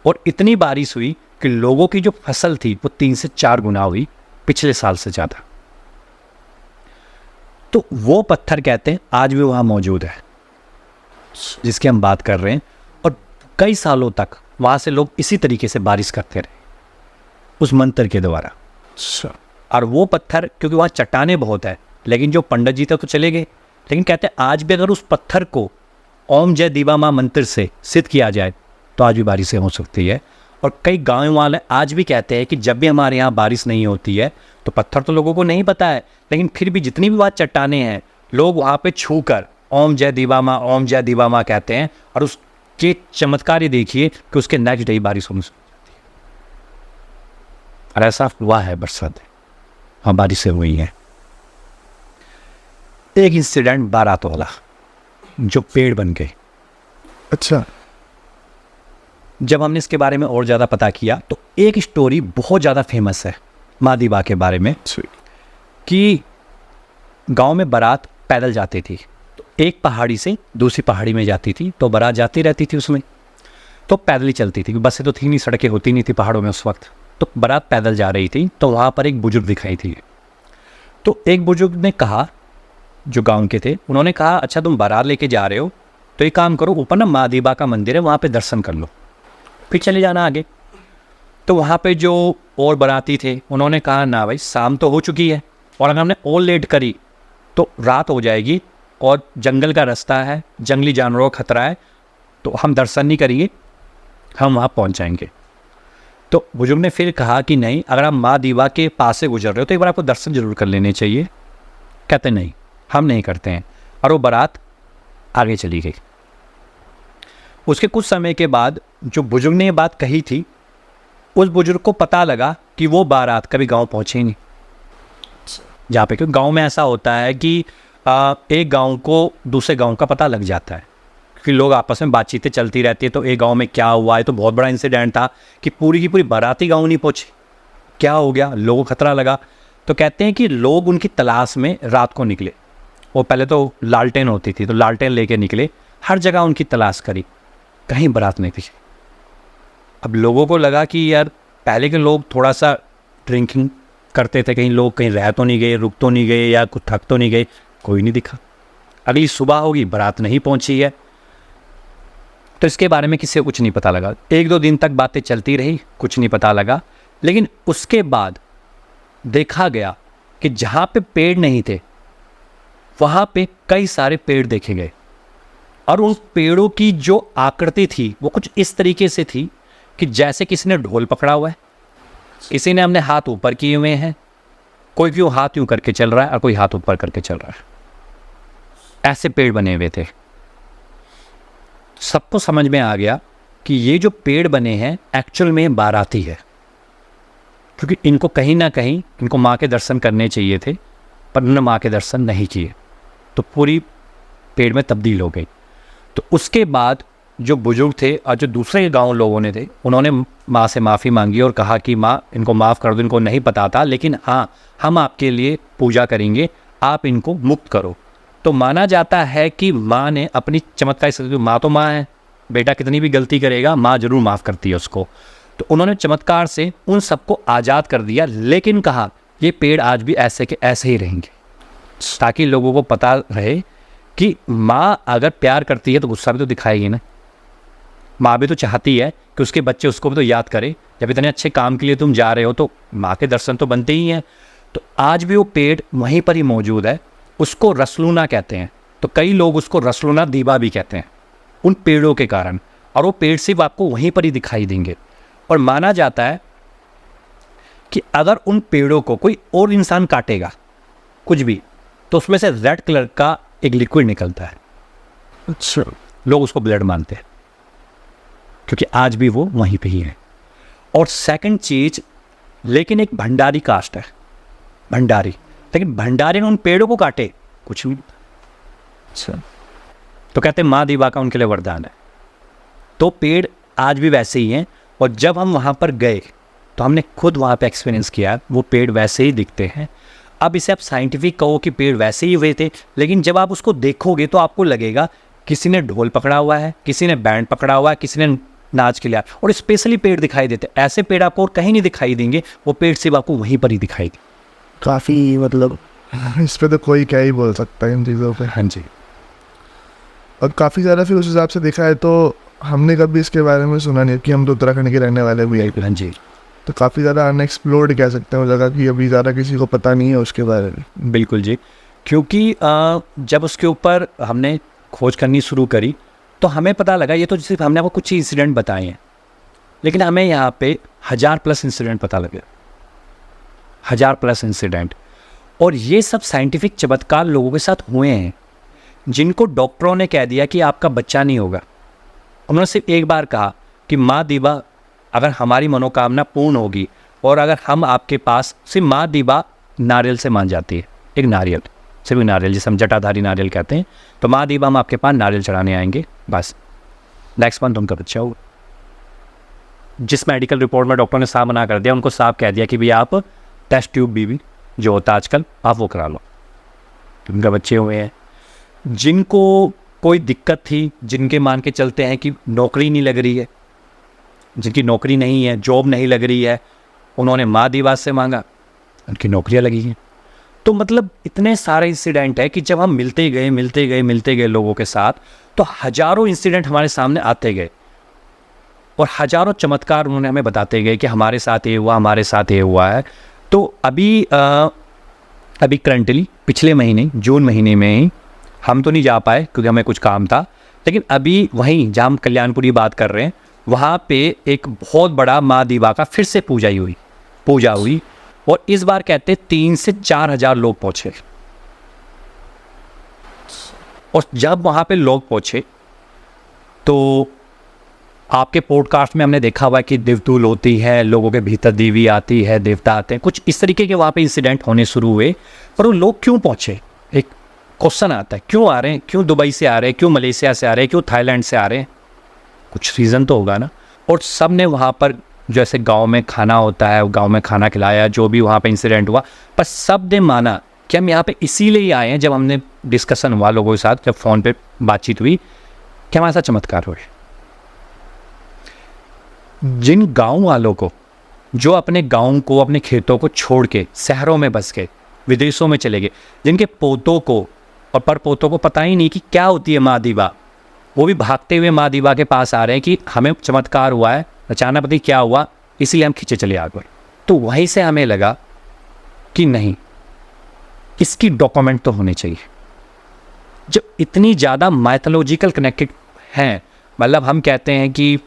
और इतनी बारिश हुई कि लोगों की जो फसल थी वो 3 से 4 गुना हुई पिछले साल से ज़्यादा। तो वो पत्थर कहते हैं आज भी वहाँ मौजूद है जिसकी हम बात कर रहे हैं। और कई सालों तक वहाँ से लोग इसी तरीके से बारिश करते रहे उस मंत्र के द्वारा। अच्छा। और वो पत्थर, क्योंकि वहाँ चट्टाने बहुत है, लेकिन जो पंडित जी थे तो चले गए, लेकिन कहते हैं आज भी अगर उस पत्थर को ओम जय दिवा माँ मंत्र से सिद्ध किया जाए तो आज भी बारिशें हो सकती है। और कई गाँव वाले आज भी कहते हैं कि जब भी हमारे यहाँ बारिश नहीं होती है तो पत्थर तो लोगों को नहीं पता है, लेकिन फिर भी जितनी भी बात चट्टाने हैं लोग वहाँ पे छू कर ओम जय दिवा माँ, ओम जय दिवा माँ कहते हैं। और उसके चमत्कार ये देखिए कि उसके नेक्स्ट डे बारिश होने से और ऐसा हुआ है बरसात। हाँ, बारिशें हुई हैं। एक इंसिडेंट बारात वाला जो पेड़ बन गए। अच्छा। जब हमने इसके बारे में और ज़्यादा पता किया तो एक स्टोरी बहुत ज़्यादा फेमस है माँ दिवा के बारे में कि गांव में बारात पैदल जाती थी। तो एक पहाड़ी से दूसरी पहाड़ी में जाती थी, तो बारात जाती रहती थी उसमें, तो पैदल ही चलती थी, बसें तो थी नहीं, सड़कें होती नहीं थी पहाड़ों में उस वक्त। तो बारात पैदल जा रही थी, तो वहाँ पर एक बुजुर्ग दिखाई थी। तो एक बुजुर्ग ने कहा, जो गांव के थे, उन्होंने कहा अच्छा तुम बारात लेके जा रहे हो तो एक काम करो, ऊपर ना माँ दिवा का मंदिर है, वहाँ पे दर्शन कर लो, फिर चले जाना आगे। तो वहाँ पे जो और बाराती थे उन्होंने कहा ना भाई, शाम तो हो चुकी है और अगर हमने और लेट करी तो रात हो जाएगी और जंगल का रास्ता है, जंगली जानवरों का खतरा है, तो हम दर्शन नहीं करेंगे, हम वहाँ पहुँच जाएंगे। तो बुजुर्ग ने फिर कहा कि नहीं, अगर आप माँ दिवा के पास से गुजर रहे हो तो एक बार आपको दर्शन जरूर कर लेने चाहिए। कहते नहीं, हम नहीं करते हैं। और वो बारात आगे चली गई। उसके कुछ समय के बाद जो बुजुर्ग ने ये बात कही थी, उस बुजुर्ग को पता लगा कि वो बारात कभी गांव पहुंचे ही नहीं। जहाँ पे, क्योंकि गांव में ऐसा होता है कि एक गांव को दूसरे गांव का पता लग जाता है, क्योंकि लोग आपस में बातचीतें चलती रहती है। तो एक गांव में क्या हुआ है, तो बहुत बड़ा इंसिडेंट था कि पूरी की पूरी बाराती गांव नहीं पहुंची। क्या हो गया, लोगों को खतरा लगा। तो कहते हैं कि लोग उनकी तलाश में रात को निकले। वो पहले तो लालटेन होती थी, तो लालटेन लेके निकले, हर जगह उनकी तलाश करी, कहीं बारात नहीं दिखी। अब लोगों को लगा कि यार पहले के लोग थोड़ा सा ड्रिंकिंग करते थे, कहीं लोग कहीं रह तो नहीं गए, रुक तो नहीं गए, या कुछ थक तो नहीं गए, कोई नहीं दिखा। अगली सुबह होगी, बारात नहीं पहुंची है। तो इसके बारे में किसी को कुछ नहीं पता लगा। 1-2 दिन तक बातें चलती रही, कुछ नहीं पता लगा। लेकिन उसके बाद देखा गया कि जहाँ पे पेड़ नहीं थे वहाँ पे कई सारे पेड़ देखे गए, और उन पेड़ों की जो आकृति थी वो कुछ इस तरीके से थी कि जैसे किसी ने ढोल पकड़ा हुआ है, किसी ने हमने हाथ ऊपर किए हुए हैं, कोई क्यों हाथ यूं करके चल रहा है और कोई हाथ ऊपर करके चल रहा है। ऐसे पेड़ बने हुए थे। सबको समझ में आ गया कि ये जो पेड़ बने हैं एक्चुअल में बाराती है, क्योंकि इनको कहीं ना कहीं इनको माँ के दर्शन करने चाहिए थे, पर उन्होंने माँ के दर्शन नहीं किए, तो पूरी पेड़ में तब्दील हो गई। तो उसके बाद जो बुजुर्ग थे और जो दूसरे गांव लोगों ने थे, उन्होंने माँ से माफ़ी मांगी और कहा कि माँ इनको माफ़ कर दो, इनको नहीं पता था, लेकिन हाँ हम आपके लिए पूजा करेंगे, आप इनको मुक्त करो। तो माना जाता है कि माँ ने अपनी चमत्कारी शक्ति, माँ तो माँ है, बेटा कितनी भी गलती करेगा माँ जरूर माफ़ करती है उसको, तो उन्होंने चमत्कार से उन सबको आज़ाद कर दिया। लेकिन कहा ये पेड़ आज भी ऐसे के ऐसे ही रहेंगे, ताकि लोगों को पता रहे कि माँ अगर प्यार करती है तो गुस्सा भी तो दिखाएगी ना। माँ भी तो चाहती है कि उसके बच्चे उसको भी तो याद करें। जब इतने अच्छे काम के लिए तुम जा रहे हो तो माँ के दर्शन तो बनते ही हैं। तो आज भी वो पेड़ वहीं पर ही मौजूद है, उसको रसलूना कहते हैं। तो कई लोग उसको रसलूना दिवा भी कहते हैं उन पेड़ों के कारण, और वो पेड़ सिर्फ आपको वहीं पर ही दिखाई देंगे। और माना जाता है कि अगर उन पेड़ों को कोई और इंसान काटेगा कुछ भी, तो उसमें से रेड कलर का एक लिक्विड निकलता है। अच्छा। लोग उसको ब्लड मानते हैं, क्योंकि आज भी वो वहीं पे ही है। और सेकंड चीज, लेकिन एक भंडारी कास्ट है, भंडारी, लेकिन भंडारी ने उन पेड़ों को काटे कुछ नहीं। अच्छा। तो कहते हैं माँ दिवा का उनके लिए वरदान है। तो पेड़ आज भी वैसे ही हैं, और जब हम वहाँ पर गए तो हमने खुद वहाँ पे एक्सपीरियंस किया, वो पेड़ वैसे ही दिखते हैं। अब इसे आप साइंटिफिक कहो कि पेड़ वैसे ही हुए थे, लेकिन जब आप उसको देखोगे तो आपको लगेगा किसी ने ढोल पकड़ा हुआ है, किसी ने बैंड पकड़ा हुआ है, किसी ने नाच के लिया, और स्पेशली पेड़ दिखाई देते। ऐसे पेड़ आपको और कहीं नहीं दिखाई देंगे, वो पेड़ सिर्फ आपको वहीं पर ही दिखाई देंगे। काफ़ी मतलब इस पे तो कोई क्या ही बोल सकता है इन चीज़ों पे। हाँ जी। और काफ़ी ज़्यादा फिर उस हिसाब से देखा है तो हमने कभी इसके बारे में सुना नहीं कि हम तो उत्तराखंड के रहने वाले भी हैं। हाँ जी, तो काफ़ी ज़्यादा अनएक्सप्लोर्ड कह सकते हैं, मुझे लगा कि अभी ज़्यादा किसी को पता नहीं है उसके बारे में। बिल्कुल जी। क्योंकि जब उसके ऊपर हमने खोज करनी शुरू करी तो हमें पता लगा, ये तो सिर्फ हमने आपको कुछ ही इंसिडेंट बताए हैं, लेकिन हमें यहाँ पे 1000+ इंसिडेंट पता लगे, 1000+ इंसिडेंट। और ये सब साइंटिफिक चमत्कार लोगों के साथ हुए हैं जिनको डॉक्टरों ने कह दिया कि आपका बच्चा नहीं होगा। उन्होंने सिर्फ एक बार कहा कि माँ दीवा, अगर हमारी मनोकामना पूर्ण होगी और अगर हम आपके पास, सिर्फ माँ दीवा नारियल से मान जाती है, एक नारियल, सिर्फ नारियल जिसे हम जटाधारी नारियल कहते हैं, तो माँ दीवा हम आपके पास नारियल चढ़ाने आएंगे, बस नेक्स्ट मंथ उनका बच्चा होगा। जिस मेडिकल रिपोर्ट में डॉक्टर ने साफ मना कर दिया, उनको साफ कह दिया कि भैया आप टेस्ट ट्यूब बीबी जो होता है आजकल आप वो करा लो, उनका बच्चे हुए हैं। जिनको कोई दिक्कत थी, जिनके मान के चलते हैं कि नौकरी नहीं लग रही है, जिनकी नौकरी नहीं है, जॉब नहीं लग रही है, उन्होंने माँ दीवा से मांगा, उनकी नौकरियाँ लगी हैं। तो मतलब इतने सारे इंसिडेंट है कि जब हम मिलते गए लोगों के साथ, तो हज़ारों इंसिडेंट हमारे सामने आते गए और हज़ारों चमत्कार उन्होंने हमें बताते गए कि हमारे साथ ये हुआ, हमारे साथ ये हुआ है। तो अभी करंटली पिछले महीने जून महीने में ही, हम तो नहीं जा पाए क्योंकि हमें कुछ काम था, लेकिन अभी वहीं जहाँ हम कल्याणपुरी बात कर रहे हैं वहाँ पे एक बहुत बड़ा माँ दीवा का फिर से पूजा हुई और इस बार कहते 3 से 4 हज़ार लोग पहुँचे। और जब वहाँ पे लोग पहुँचे तो आपके पॉडकास्ट में हमने देखा हुआ है कि दिवतुल होती है, लोगों के भीतर देवी आती है, देवता आते हैं, कुछ इस तरीके के वहाँ पे इंसिडेंट होने शुरू हुए। पर वो लोग क्यों पहुँचे, एक क्वेश्चन आता है, क्यों आ रहे हैं, क्यों दुबई से आ रहे हैं, क्यों मलेशिया से आ रहे हैं, क्यों थाईलैंड से आ रहे हैं, कुछ रीज़न तो होगा ना। और सब ने वहाँ पर जैसे गांव में खाना होता है, गांव में खाना खिलाया, जो भी वहाँ पे इंसिडेंट हुआ, पर सब ने माना कि हम यहाँ पे इसीलिए ही आए हैं। जब हमने डिस्कशन हुआ लोगों के साथ, जब फ़ोन पे बातचीत हुई, कि हमारे साथ चमत्कार हुए। जिन गाँव वालों को, जो अपने गाँव को, अपने खेतों को छोड़ के शहरों में बस गए, विदेशों में चले गए, जिनके पोतों को और परपोतों को पता ही नहीं कि क्या होती है माँ दीवा, वो भी भागते हुए माँ दीवा के पास आ रहे हैं कि हमें चमत्कार हुआ है, अचानक पता क्या हुआ, इसीलिए हम खींचे चले आ गए। तो वहीं से हमें लगा कि नहीं, इसकी डॉक्यूमेंट तो होने चाहिए। जब इतनी ज़्यादा माइथोलॉजिकल कनेक्टेड हैं, मतलब हम कहते हैं कि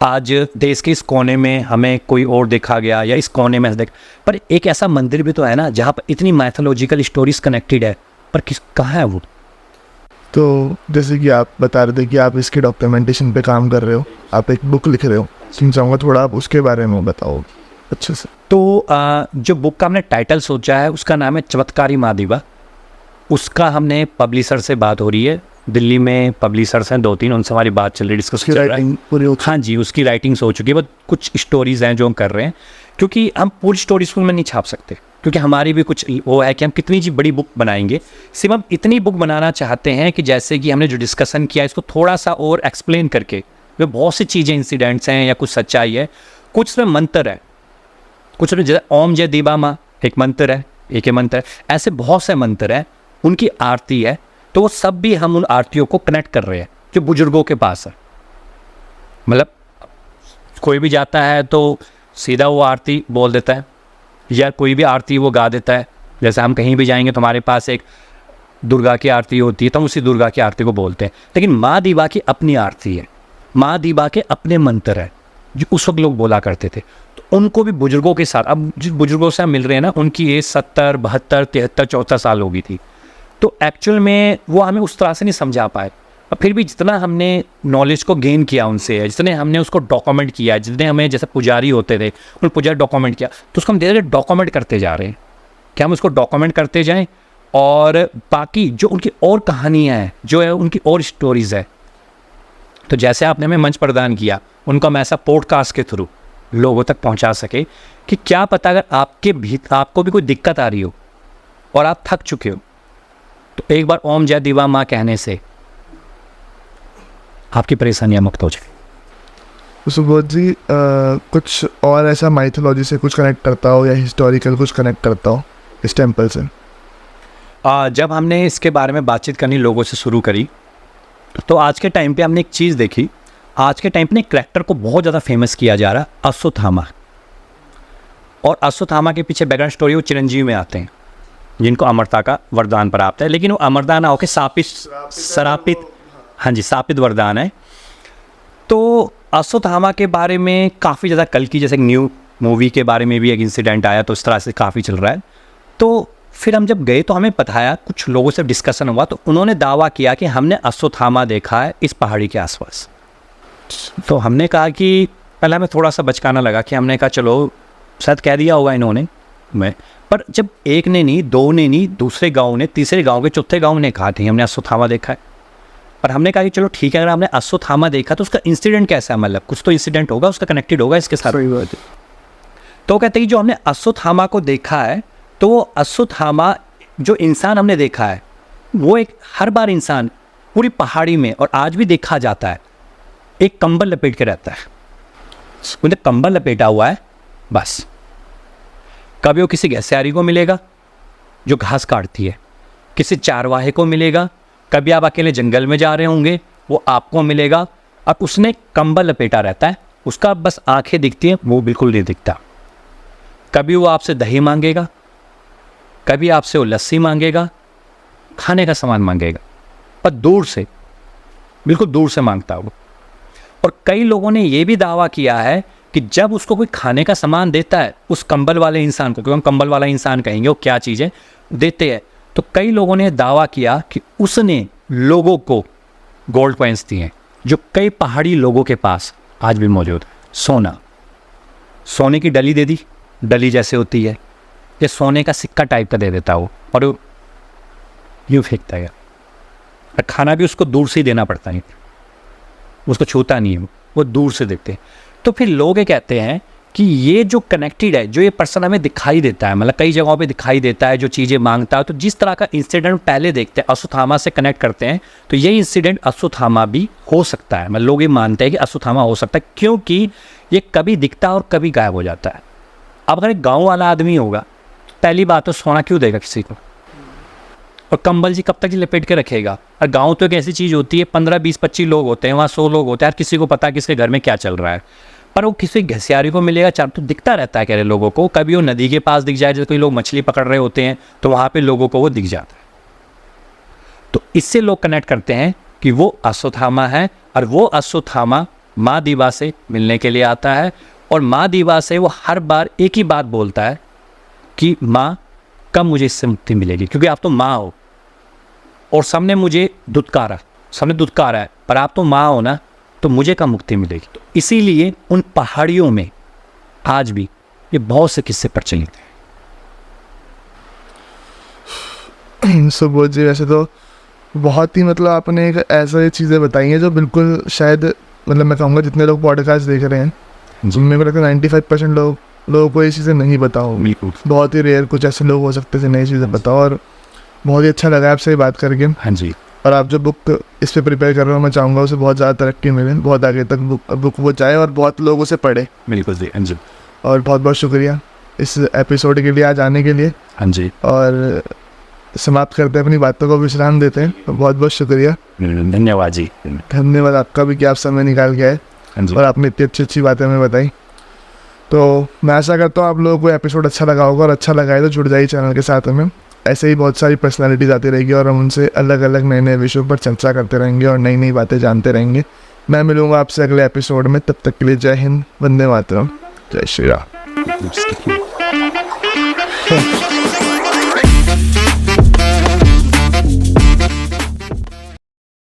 आज देश के इस कोने में हमें कोई और देखा गया या इस कोने में देख, पर एक ऐसा मंदिर भी तो है ना जहाँ पर इतनी माइथोलॉजिकल स्टोरीज कनेक्टेड है, पर कहाँ है वो। तो जैसे कि आप बता रहे थे कि आप इसके डॉक्यूमेंटेशन पे काम कर रहे हो, आप एक बुक लिख रहे हो, सुन चाहूँगा थोड़ा आप उसके बारे में बताओ अच्छे से। तो जो बुक का हमने टाइटल सोचा है उसका नाम है चमत्कारी माँ दीवा। उसका हमने पब्लिशर से बात हो रही है, दिल्ली में पब्लिशर्स हैं 2-3, उनसे हमारी बात चल रही है, डिस्कस चल रहा है। हाँ जी, उसकी राइटिंग्स हो चुकी है, बस कुछ स्टोरीज़ हैं जो हम कर रहे हैं, क्योंकि हम पूरी स्टोरी स्कूल में नहीं छाप सकते, क्योंकि हमारी भी कुछ वो है कि हम कितनी जी बड़ी बुक बनाएंगे। सिर्फ हम इतनी बुक बनाना चाहते हैं कि जैसे कि हमने जो डिस्कशन किया इसको थोड़ा सा और एक्सप्लेन करके, वे बहुत सी चीज़ें इंसिडेंट्स हैं या कुछ सच्चाई है, कुछ में मंत्र है, कुछ में जैसे ओम जय दीवा माँ एक मंत्र है, एक मंत्र है, ऐसे बहुत से मंत्र हैं, उनकी आरती है। तो वो सब भी हम उन आरतियों को कनेक्ट कर रहे हैं जो बुजुर्गों के पास है। मतलब कोई भी जाता है तो सीधा वो आरती बोल देता है या कोई भी आरती वो गा देता है। जैसे हम कहीं भी जाएंगे तो हमारे पास एक दुर्गा की आरती होती है, तो हम उसी दुर्गा की आरती को बोलते हैं। लेकिन माँ दीवा की अपनी आरती है, माँ दीवा के अपने मंत्र है जो उस वक्त लोग बोला करते थे। तो उनको भी बुजुर्गों के साथ, अब जिस बुजुर्गों से हम मिल रहे हैं ना, उनकी एज 70, 72, 73, 74 साल हो गई थी। तो एक्चुअल में वो हमें उस तरह से नहीं समझा पाए, और फिर भी जितना हमने नॉलेज को गेन किया उनसे, जितने हमने उसको डॉक्यूमेंट किया, जितने हमें जैसे पुजारी होते थे उन पुजारी डॉक्यूमेंट किया, तो उसको हम धीरे धीरे डॉक्यूमेंट करते जा रहे हैं कि हम उसको डॉक्यूमेंट करते जाएं। और बाकी जो उनकी और कहानियाँ हैं, जो है उनकी और स्टोरीज़ है, तो जैसे आपने हमें मंच प्रदान किया, उनको हम ऐसा पॉडकास्ट के थ्रू लोगों तक पहुँचा सके कि क्या पता अगर आपको भी कोई दिक्कत आ रही हो और आप थक चुके हो, तो एक बार ओम जय दीवा माँ कहने से आपकी परेशानियां मुक्त हो जाए। सुबोध जी, कुछ और ऐसा माइथोलॉजी से कुछ कनेक्ट करता हो या हिस्टोरिकल कुछ कनेक्ट करता हो इस टेम्पल से? जब हमने इसके बारे में बातचीत करनी लोगों से शुरू करी, तो आज के टाइम पे हमने एक चीज़ देखी आज के टाइम पे कैरेक्टर को बहुत ज़्यादा फेमस किया जा रहा है, अश्वत्थामा। और अश्वत्थामा के पीछे बैकग्राउंड स्टोरी वो चिरंजीवी में आते हैं, जिनको अमरता का वरदान प्राप्त है, लेकिन वो अमरता ना होकर शापित वरदान है। तो अश्वत्थामा के बारे में काफ़ी ज़्यादा कल की जैसे न्यू मूवी के बारे में भी एक इंसिडेंट आया, तो इस तरह से काफ़ी चल रहा है। तो फिर हम जब गए तो हमें बताया, कुछ लोगों से डिस्कशन हुआ, तो उन्होंने दावा किया कि हमने अश्वत्थामा देखा है इस पहाड़ी के आसपास। तो हमने कहा कि पहले हमें थोड़ा सा बचकाना लगा कि हमने कहा चलो शायद कह दिया होगा इन्होंने मैं, पर जब एक ने नहीं, दो ने नहीं, दूसरे गांव ने, तीसरे गांव के, चौथे गांव ने कहा कि हमने अश्वत्थामा देखा है। पर हमने कहा कि चलो ठीक है, अगर हमने अश्वत्थामा देखा तो उसका इंसिडेंट कैसा है, मतलब कुछ तो इंसिडेंट होगा, उसका कनेक्टेड होगा इसके साथ। तो कहते हैं कि जो हमने अश्वत्थामा को देखा है, तो वो अश्वत्थामा जो इंसान हमने देखा है, वो एक हर बार इंसान पूरी पहाड़ी में, और आज भी देखा जाता है, एक कंबल लपेट के रहता है। उन्हें कंबल लपेटा हुआ है बस। कभी वो किसी घसियारी को मिलेगा जो घास काटती है, किसी चारवाहे को मिलेगा, कभी आप अकेले जंगल में जा रहे होंगे वो आपको मिलेगा, और उसने कंबल लपेटा रहता है, उसका बस आंखें दिखती हैं, वो बिल्कुल नहीं दिखता। कभी वो आपसे दही मांगेगा, कभी आपसे वो लस्सी मांगेगा, खाने का सामान मांगेगा, पर दूर से, बिल्कुल दूर से मांगता है वो। और कई लोगों ने ये भी दावा किया है कि जब उसको कोई खाने का सामान देता है उस कंबल वाले इंसान को, क्योंकि हम कंबल वाला इंसान कहेंगे, वो क्या चीज़ है देते हैं, तो कई लोगों ने दावा किया कि उसने लोगों को गोल्ड कॉइन्स दिए हैं, जो कई पहाड़ी लोगों के पास आज भी मौजूद है। सोने की डली दे दी, डली जैसे होती है, या सोने का सिक्का टाइप का दे देता हो, और वो यूँ फेंकता है। और खाना भी उसको दूर से ही देना पड़ता है, उसको छूता नहीं है, वो दूर से देखते हैं। तो फिर लोग ये कहते हैं कि ये जो कनेक्टेड है, जो ये पर्सन हमें दिखाई देता है, मतलब कई जगहों पे दिखाई देता है, जो चीज़ें मांगता है, तो जिस तरह का इंसिडेंट पहले देखते हैं, अश्वत्थामा से कनेक्ट करते हैं, तो ये इंसिडेंट अश्वत्थामा भी हो सकता है। मतलब लोग ये मानते हैं कि अश्वत्थामा हो सकता है, क्योंकि ये कभी दिखता है और कभी गायब हो जाता है। अब अगर एक गाँव वाला आदमी होगा, पहली बात तो सोना क्यों देगा किसी को, और कंबल जी कब तक लपेट के रखेगा। और गांव तो एक ऐसी चीज़ होती है, 15, 20, 25 लोग होते हैं, वहाँ 100 लोग होते हैं, हर किसी को पता है किसके घर में क्या चल रहा है। पर वो किसी घसियारी को मिलेगा, चार तो दिखता रहता है कह रहे लोगों को। कभी वो नदी के पास दिख जाए, जैसे कोई लोग मछली पकड़ रहे होते हैं, तो वहाँ पे लोगों को वो दिख जाता है। तो इससे लोग कनेक्ट करते हैं कि वो अश्वत्थामा है, और वो अश्वत्थामा माँ दीवा से मिलने के लिए आता है, और माँ दीवा से वो हर बार एक ही बात बोलता है कि माँ कब मुझे इससे मुक्ति मिलेगी, क्योंकि आप तो माँ हो और सबने मुझे दुत्कारा है, पर आप तो माँ हो ना, तो मुझे कब मुक्ति मिलेगी। तो इसीलिए उन पहाड़ियों में आज भी ये बहुत से किस्से प्रचलित हैं। सुबोध जी, वैसे तो बहुत ही मतलब आपने एक ऐसा चीज़ें बताई हैं जो बिल्कुल शायद मतलब मैं कहूँगा जितने लोग पॉडकास्ट देख रहे हैं, जिनमें को लगता है 95% लोगों को ये चीज़ें नहीं पता हो। बहुत ही रेयर कुछ ऐसे लोग हो सकते हैं नई चीज़ें बताओ, और बहुत ही अच्छा लगा आपसे बात करके। हाँ जी। और आप जो बुक इस पे प्रिपेयर कर रहे हो, मैं चाहूँगा उसे बहुत ज़्यादा तरक्की मिले, बहुत आगे तक बुक वो जाए और बहुत लोग उसे पढ़े। बिल्कुल जी। हाँ जी। और बहुत बहुत शुक्रिया इस एपिसोड के लिए, आज आने के लिए। हाँ जी। और समाप्त करते हैं, अपनी बातों को विश्राम देते हैं। तो बहुत बहुत शुक्रिया, धन्यवाद जी। धन्यवाद आपका भी कि आप समय निकाल के आए और आपने इतनी अच्छी अच्छी बातें हमें बताई। तो मैं आशा करता हूँ आप लोगों को एपिसोड अच्छा लगा होगा, और अच्छा लगा है तो जुड़ जाइए चैनल के साथ हमें। ऐसे ही बहुत सारी पर्सनालिटीज़ आती रहेगी और हम उनसे अलग अलग नए नए विषयों पर चर्चा करते रहेंगे और नई नई बातें जानते रहेंगे। मैं मिलूँगा आपसे अगले एपिसोड में, तब तक के लिए जय हिंद, वंदे मातरम, जय श्री राम।